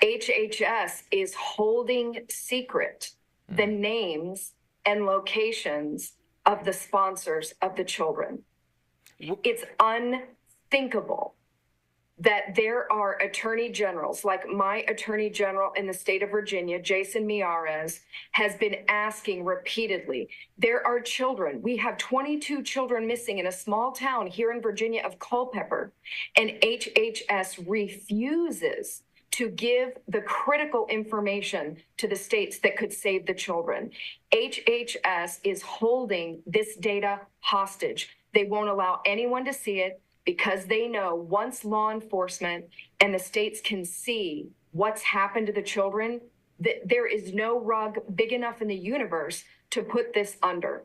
HHS is holding secret the names and locations of the sponsors of the children. It's unthinkable that there are attorney generals, like my attorney general in the state of Virginia, Jason Miyares, has been asking repeatedly. There are children. We have 22 children missing in a small town here in Virginia of Culpeper, and HHS refuses to give the critical information to the states that could save the children. HHS is holding this data hostage. They won't allow anyone to see it, because they know once law enforcement and the states can see what's happened to the children, that there is no rug big enough in the universe to put this under.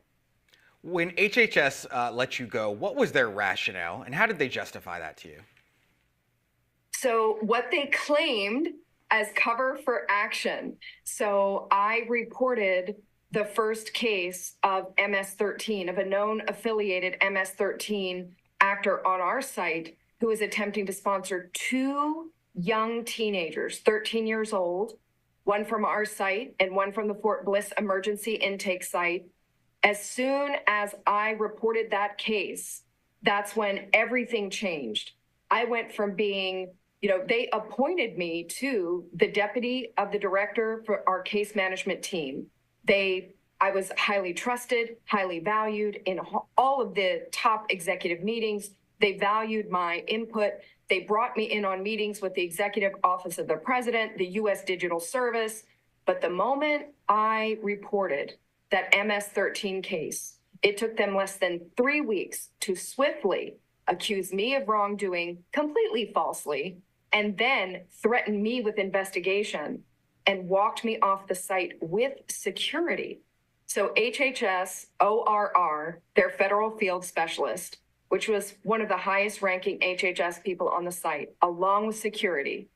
When HHS let you go, what was their rationale, and how did they justify that to you? So what they claimed as cover for action. So I reported the first case of MS-13, of a known affiliated MS-13 actor on our site who is attempting to sponsor 2 young teenagers, 13 years old, one from our site and one from the Fort Bliss emergency intake site. As soon as I reported that case, that's when everything changed. I went from being, they appointed me to the deputy of the director for our case management team. I was highly trusted, highly valued in all of the top executive meetings. They valued my input. They brought me in on meetings with the Executive Office of the President, the U.S. Digital Service. But the moment I reported that MS-13 case, it took them less than 3 weeks to swiftly accuse me of wrongdoing, completely falsely, and then threaten me with investigation and walked me off the site with security. So HHS, ORR, their federal field specialist, which was one of the highest ranking HHS people on the site, along with security,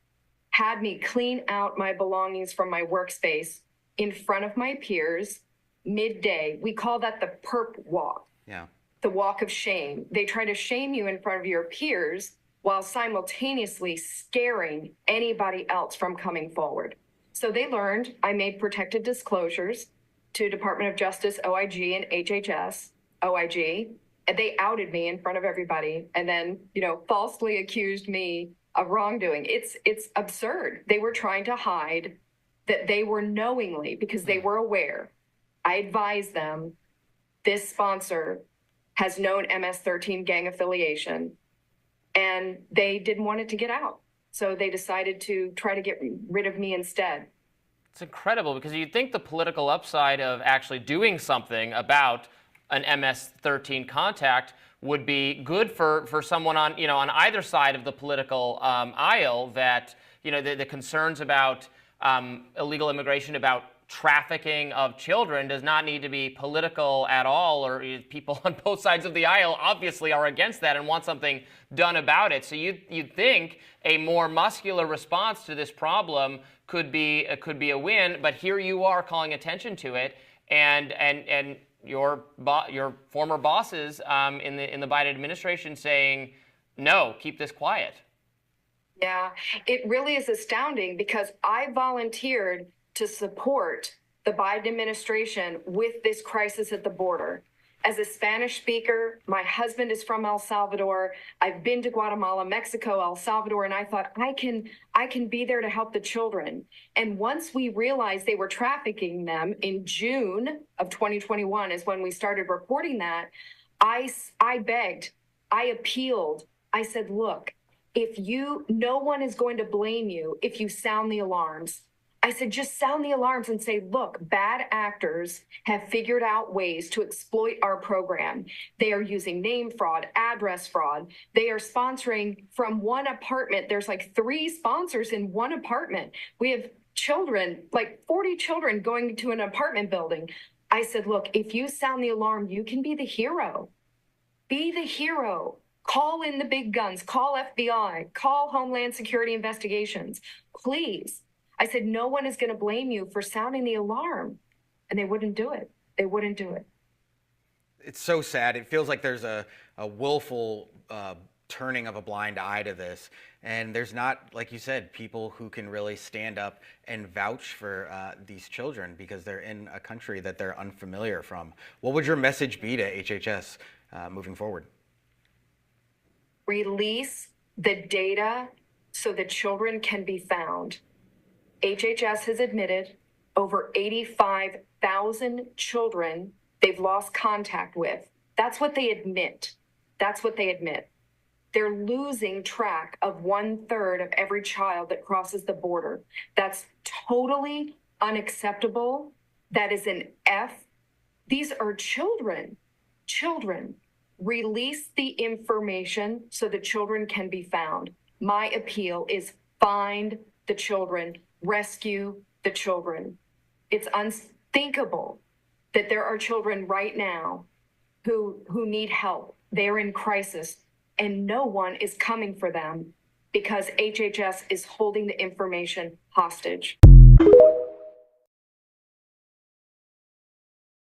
had me clean out my belongings from my workspace in front of my peers midday. We call that the perp walk. Yeah. The walk of shame. They try to shame you in front of your peers while simultaneously scaring anybody else from coming forward. So they learned I made protected disclosures to Department of Justice, OIG, and HHS, OIG, and they outed me in front of everybody and then, falsely accused me of wrongdoing. It's absurd. They were trying to hide that they were knowingly, because they were aware. I advised them, this sponsor has known MS-13 gang affiliation, and they didn't want it to get out. So they decided to try to get rid of me instead. It's incredible, because you'd think the political upside of actually doing something about an MS-13 contact would be good for someone on on either side of the political aisle. That the concerns about illegal immigration, about trafficking of children, does not need to be political at all, or people on both sides of the aisle obviously are against that and want something done about it. So you'd think a more muscular response to this problem could be a win, but here you are calling attention to it, and your former bosses in the Biden administration saying, no, keep this quiet. Yeah, it really is astounding, because I volunteered to support the Biden administration with this crisis at the border. As a Spanish speaker, my husband is from El Salvador. I've been to Guatemala, Mexico, El Salvador, and I thought I can be there to help the children. And once we realized they were trafficking them in June of 2021 is when we started reporting that, I begged, I appealed. I said, look, no one is going to blame you if you sound the alarms. I said, just sound the alarms and say, look, bad actors have figured out ways to exploit our program. They are using name fraud, address fraud. They are sponsoring from one apartment. There's like 3 sponsors in one apartment. We have children, like 40 children going to an apartment building. I said, look, if you sound the alarm, you can be the hero. Be the hero. Call in the big guns. Call FBI. Call Homeland Security Investigations. Please. I said, no one is going to blame you for sounding the alarm. And they wouldn't do it. They wouldn't do it. It's so sad. It feels like there's a willful turning of a blind eye to this, and there's not, like you said, people who can really stand up and vouch for these children because they're in a country that they're unfamiliar from. What would your message be to HHS moving forward? Release the data so the children can be found. HHS has admitted over 85,000 children they've lost contact with. That's what they admit. That's what they admit. They're losing track of 1/3 of every child that crosses the border. That's totally unacceptable. That is an F. These are children. Children. Release the information so the children can be found. My appeal is find the children, rescue the children. It's unthinkable that there are children right now who need help. They're in crisis and no one is coming for them because HHS is holding the information hostage.